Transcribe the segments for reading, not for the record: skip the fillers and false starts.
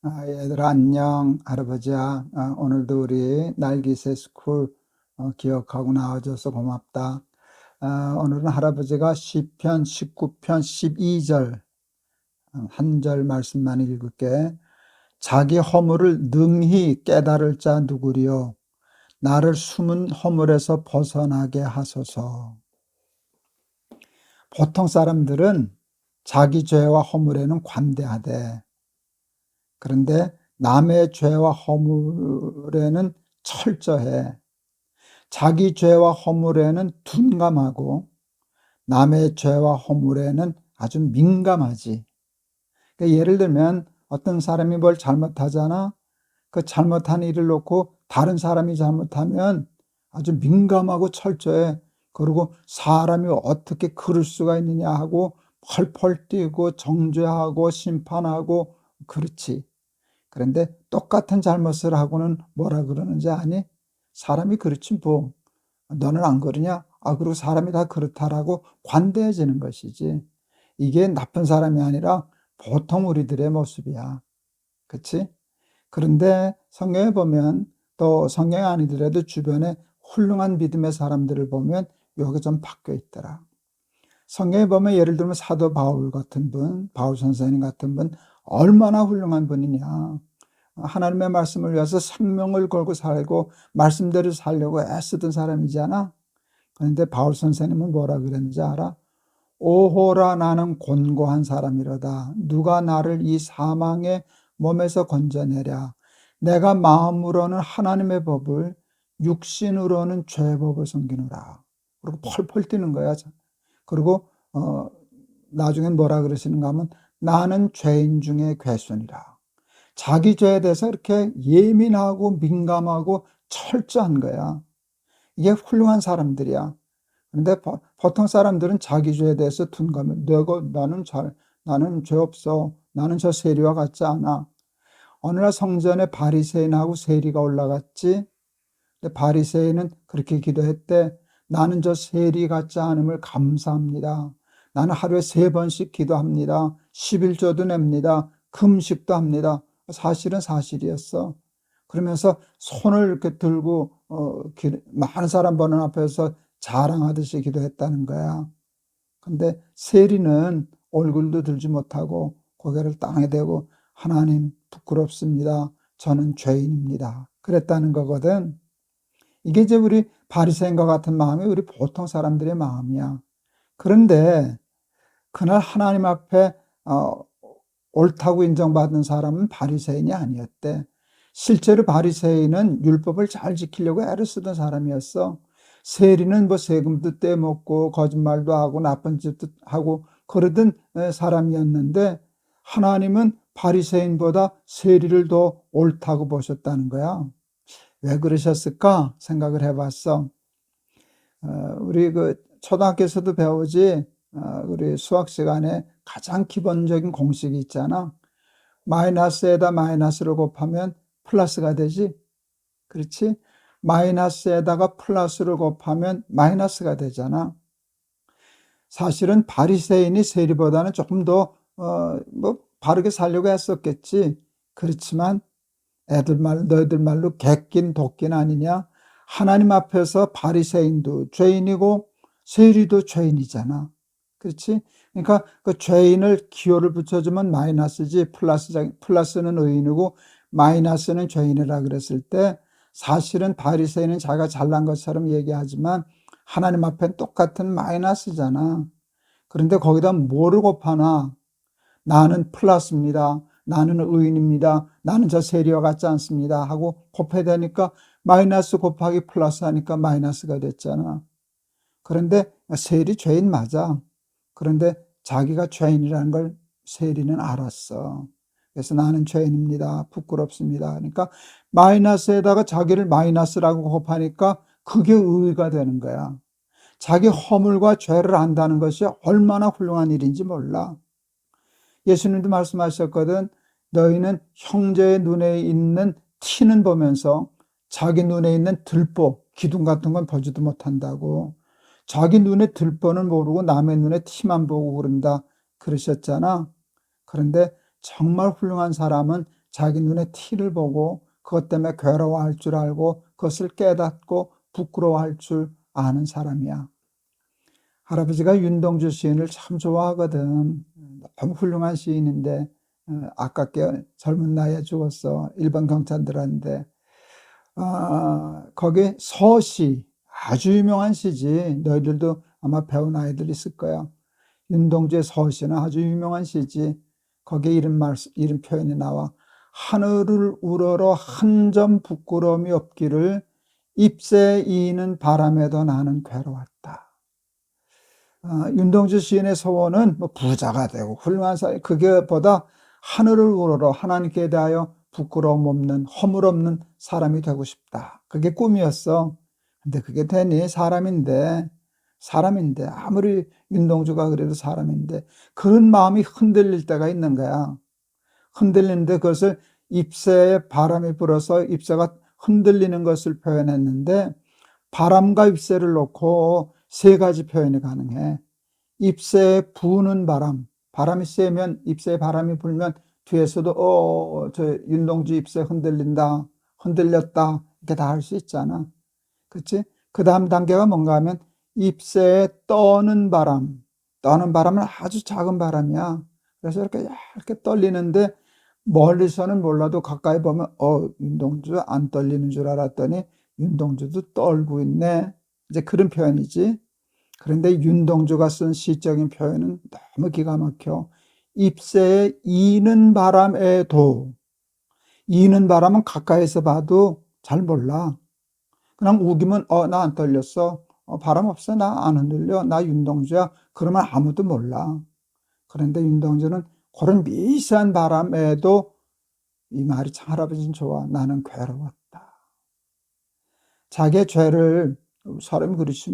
얘들아, 안녕. 할아버지야. 오늘도 우리 날기새 스쿨 기억하고 나와줘서 고맙다. 오늘은 할아버지가 시편 19편 12절 한 절 말씀만 읽을게. 자기 허물을 능히 깨달을 자 누구리요? 나를 숨은 허물에서 벗어나게 하소서. 보통 사람들은 자기 죄와 허물에는 관대하대. 그런데 남의 죄와 허물에는 철저해. 자기 죄와 허물에는 둔감하고 남의 죄와 허물에는 아주 민감하지. 그러니까 예를 들면 어떤 사람이 뭘 잘못하잖아. 그 잘못한 일을 놓고 다른 사람이 잘못하면 아주 민감하고 철저해. 그리고 사람이 어떻게 그럴 수가 있느냐 하고 펄펄 뛰고 정죄하고 심판하고 그렇지. 그런데 똑같은 잘못을 하고는 뭐라 그러는지 아니? 사람이 그렇지 뭐. 너는 안 그러냐? 그리고 사람이 다 그렇다라고 관대해지는 것이지. 이게 나쁜 사람이 아니라 보통 우리들의 모습이야. 그치? 그런데 성경에 보면 또 성경이 아니더라도 주변에 훌륭한 믿음의 사람들을 보면 여기 좀 바뀌어 있더라. 성경에 보면 예를 들면 사도 바울 같은 분, 바울 선생님 같은 분 얼마나 훌륭한 분이냐. 하나님의 말씀을 위해서 생명을 걸고 살고 말씀대로 살려고 애쓰던 사람이잖아. 그런데 바울 선생님은 뭐라 그랬는지 알아? 오호라 나는 곤고한 사람이로다. 누가 나를 이 사망의 몸에서 건져내랴. 내가 마음으로는 하나님의 법을 육신으로는 죄의 법을 섬기노라. 그리고 펄펄 뛰는 거야. 그리고 나중엔 뭐라 그러시는가 하면 나는 죄인 중에 괴순이라. 자기 죄에 대해서 이렇게 예민하고 민감하고 철저한 거야. 이게 훌륭한 사람들이야. 그런데 보통 사람들은 자기 죄에 대해서 둔감해. 나는 죄 없어. 나는 저 세리와 같지 않아. 어느 날 성전에 바리새인하고 세리가 올라갔지. 근데 바리새인은 그렇게 기도했대. 나는 저 세리 같지 않음을 감사합니다. 나는 하루에 3번씩 기도합니다. 11조도 냅니다. 금식도 합니다. 사실은 사실이었어. 그러면서 손을 이렇게 들고 많은 사람 보는 앞에서 자랑하듯이 기도했다는 거야. 근데 세리는 얼굴도 들지 못하고 고개를 땅에 대고 하나님 부끄럽습니다. 저는 죄인입니다. 그랬다는 거거든. 이게 이제 우리 바리새인과 같은 마음이 우리 보통 사람들의 마음이야. 그런데 그날 하나님 앞에 옳다고 인정받은 사람은 바리새인이 아니었대. 실제로 바리새인은 율법을 잘 지키려고 애를 쓰던 사람이었어. 세리는 뭐 세금도 떼먹고 거짓말도 하고 나쁜 짓도 하고 그러던 사람이었는데 하나님은 바리새인보다 세리를 더 옳다고 보셨다는 거야. 왜 그러셨을까 생각을 해봤어. 우리 그 초등학교에서도 배우지. 우리 수학 시간에 가장 기본적인 공식이 있잖아. 마이너스에다 마이너스를 곱하면 플러스가 되지. 그렇지? 마이너스에다가 플러스를 곱하면 마이너스가 되잖아. 사실은 바리새인이 세리보다는 조금 더 바르게 살려고 했었겠지. 그렇지만 너희들 말로 객긴 도끼는 아니냐? 하나님 앞에서 바리새인도 죄인이고 세리도 죄인이잖아. 그렇지? 그러니까 그 죄인을 기호를 붙여주면 마이너스지, 플러스는 의인이고 마이너스는 죄인이라 그랬을 때 사실은 바리새인은 자기가 잘난 것처럼 얘기하지만 하나님 앞엔 똑같은 마이너스잖아. 그런데 거기다 뭐를 곱하나? 나는 플러스입니다. 나는 의인입니다. 나는 저 세리와 같지 않습니다. 하고 곱해야 되니까 마이너스 곱하기 플러스 하니까 마이너스가 됐잖아. 그런데 세리 죄인 맞아. 그런데 자기가 죄인이라는 걸 세리는 알았어. 그래서 나는 죄인입니다. 부끄럽습니다. 그러니까 마이너스에다가 자기를 마이너스라고 곱하니까 그게 의의가 되는 거야. 자기 허물과 죄를 안다는 것이 얼마나 훌륭한 일인지 몰라. 예수님도 말씀하셨거든. 너희는 형제의 눈에 있는 티는 보면서 자기 눈에 있는 들보, 기둥 같은 건 보지도 못한다고. 자기 눈에 들보는 모르고 남의 눈에 티만 보고 그런다 그러셨잖아. 그런데 정말 훌륭한 사람은 자기 눈에 티를 보고 그것 때문에 괴로워할 줄 알고 그것을 깨닫고 부끄러워할 줄 아는 사람이야. 할아버지가 윤동주 시인을 참 좋아하거든. 너무 훌륭한 시인인데 아깝게 젊은 나이에 죽었어. 일본 경찰들한테. 거기 서시, 아주 유명한 시지. 너희들도 아마 배운 아이들 있을 거야. 윤동주의 서시는 아주 유명한 시지. 거기에 이런 표현이 나와. 하늘을 우러러 한 점 부끄러움이 없기를 잎새 이는 바람에도 나는 괴로웠다. 윤동주 시인의 소원은 뭐 부자가 되고 훌륭한 사람, 그게보다 하늘을 우러러 하나님께 대하여 부끄러움 없는, 허물 없는 사람이 되고 싶다. 그게 꿈이었어. 근데 그게 되니? 사람인데 아무리 윤동주가 그래도 사람인데 그런 마음이 흔들릴 때가 있는 거야. 흔들리는데 그것을 잎새에 바람이 불어서 잎새가 흔들리는 것을 표현했는데, 바람과 잎새를 놓고 세 가지 표현이 가능해. 잎새에 부는 바람, 바람이 세면, 잎새에 바람이 불면 뒤에서도 저 윤동주 잎새 흔들린다, 흔들렸다, 이렇게 다 할 수 있잖아. 그치? 그 다음 단계가 뭔가 하면 잎새에 떠는 바람은 아주 작은 바람이야. 그래서 이렇게 떨리는데 멀리서는 몰라도 가까이 보면 윤동주 안 떨리는 줄 알았더니 윤동주도 떨고 있네. 이제 그런 표현이지. 그런데 윤동주가 쓴 시적인 표현은 너무 기가 막혀. 잎새에 이는 바람에도, 이는 바람은 가까이서 봐도 잘 몰라. 그냥 우기면 나 안 떨렸어. 바람 없어. 나 안 흔들려. 나 윤동주야. 그러면 아무도 몰라. 그런데 윤동주는 그런 미세한 바람에도 이 말이 참 할아버지는 좋아. 나는 괴로웠다. 자기의 죄를, 사람이 그렇지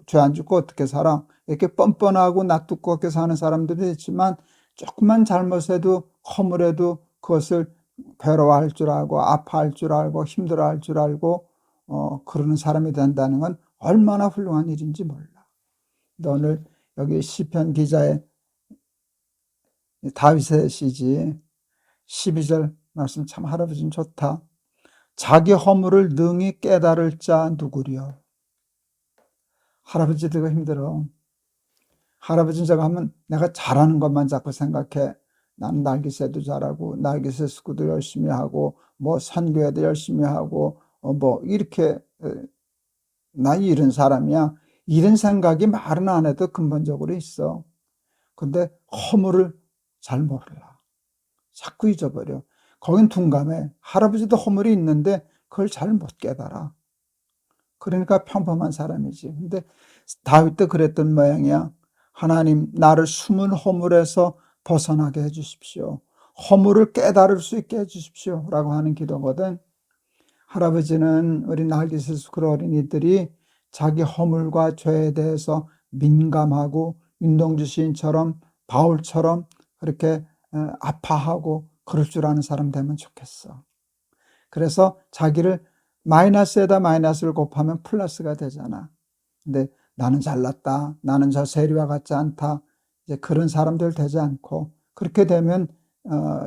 죄 안 짓고 어떻게 살아? 이렇게 뻔뻔하고 낯두껍게 사는 사람들이 있지만 조금만 잘못해도 허물해도 그것을 괴로워할 줄 알고 아파할 줄 알고 힘들어할 줄 알고 그러는 사람이 된다는 건 얼마나 훌륭한 일인지 몰라. 오늘 여기 시편 기자의 다윗의 시지 12절 말씀 참 할아버지는 좋다. 자기 허물을 능히 깨달을 자 누구리요? 할아버지들가 힘들어. 할아버지는 제가 하면 내가 잘하는 것만 자꾸 생각해. 나는 날개새도 잘하고 날개새 수구도 열심히 하고 뭐 선교회도 열심히 하고 뭐 이렇게 나 이런 사람이야. 이런 생각이 말은 안 해도 근본적으로 있어. 근데 허물을 잘 몰라. 자꾸 잊어버려. 거긴 둔감해. 할아버지도 허물이 있는데 그걸 잘 못 깨달아. 그러니까 평범한 사람이지. 근데 다윗도 그랬던 모양이야. 하나님, 나를 숨은 허물에서 벗어나게 해주십시오. 허물을 깨달을 수 있게 해주십시오. 라고 하는 기도거든. 할아버지는 우리 날개새수 그 어린이들이 자기 허물과 죄에 대해서 민감하고 윤동주 시인처럼 바울처럼 그렇게 아파하고 그럴 줄 아는 사람 되면 좋겠어. 그래서 자기를 마이너스에다 마이너스를 곱하면 플러스가 되잖아. 근데 나는 잘났다. 나는 저 세리와 같지 않다. 이제 그런 사람들 되지 않고 그렇게 되면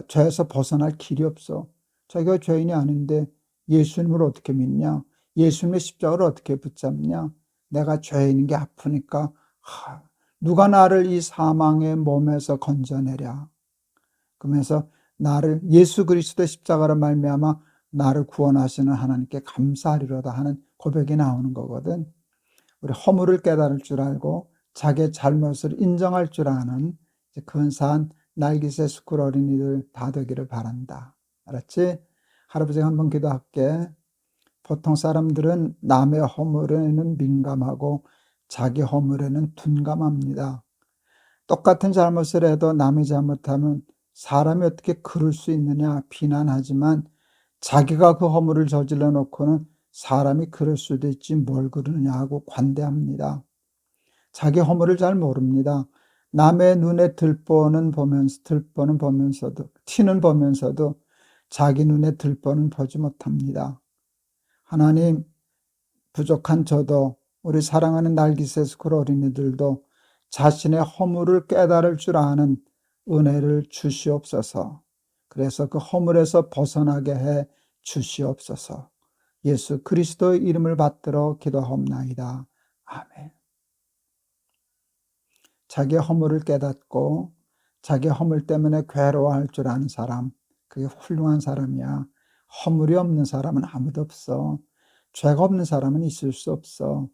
죄에서 벗어날 길이 없어. 자기가 죄인이 아닌데 예수님을 어떻게 믿냐? 예수님의 십자가를 어떻게 붙잡냐? 내가 죄인인 게 아프니까 누가 나를 이 사망의 몸에서 건져내랴. 그러면서 나를 예수 그리스도의 십자가로 말미암아 나를 구원하시는 하나님께 감사하리로다 하는 고백이 나오는 거거든. 우리 허물을 깨달을 줄 알고 자기의 잘못을 인정할 줄 아는 근사한 날개새 수쿨 어린이들 다 되기를 바란다. 알았지? 할아버지가 한번 기도할게. 보통 사람들은 남의 허물에는 민감하고 자기 허물에는 둔감합니다. 똑같은 잘못을 해도 남이 잘못하면 사람이 어떻게 그럴 수 있느냐 비난하지만 자기가 그 허물을 저질러 놓고는 사람이 그럴 수도 있지 뭘 그러느냐 하고 관대합니다. 자기 허물을 잘 모릅니다. 남의 눈에 들보는 보면서도 티는 보면서도 자기 눈에 들보는 보지 못합니다. 하나님, 부족한 저도 우리 사랑하는 날개새 수쿨 어린이들도 자신의 허물을 깨달을 줄 아는 은혜를 주시옵소서. 그래서 그 허물에서 벗어나게 해 주시옵소서. 예수 그리스도의 이름을 받들어 기도하옵나이다. 아멘. 자기의 허물을 깨닫고 자기 허물 때문에 괴로워할 줄 아는 사람, 그게 훌륭한 사람이야. 허물이 없는 사람은 아무도 없어. 죄가 없는 사람은 있을 수 없어.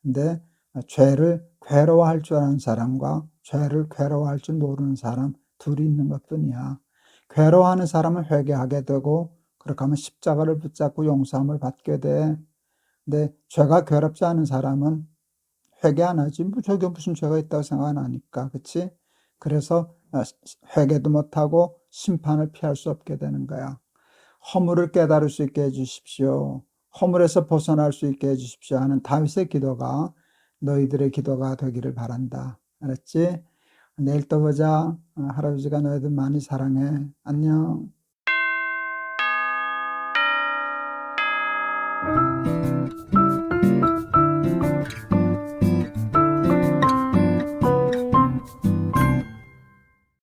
근데 죄를 괴로워할 줄 아는 사람과 죄를 괴로워할 줄 모르는 사람 둘이 있는 것뿐이야. 괴로워하는 사람은 회개하게 되고 그렇게 하면 십자가를 붙잡고 용서함을 받게 돼. 근데 죄가 괴롭지 않은 사람은 회개 안 하지. 뭐 저게 무슨 죄가 있다고 생각 안 하니까. 그치? 그래서 회개도 못하고 심판을 피할 수 없게 되는 거야. 허물을 깨달을 수 있게 해주십시오. 허물에서 벗어날 수 있게 해주십시오 하는 다윗의 기도가 너희들의 기도가 되기를 바란다. 알았지? 내일 또 보자. 할아버지가 너희들 많이 사랑해. 안녕.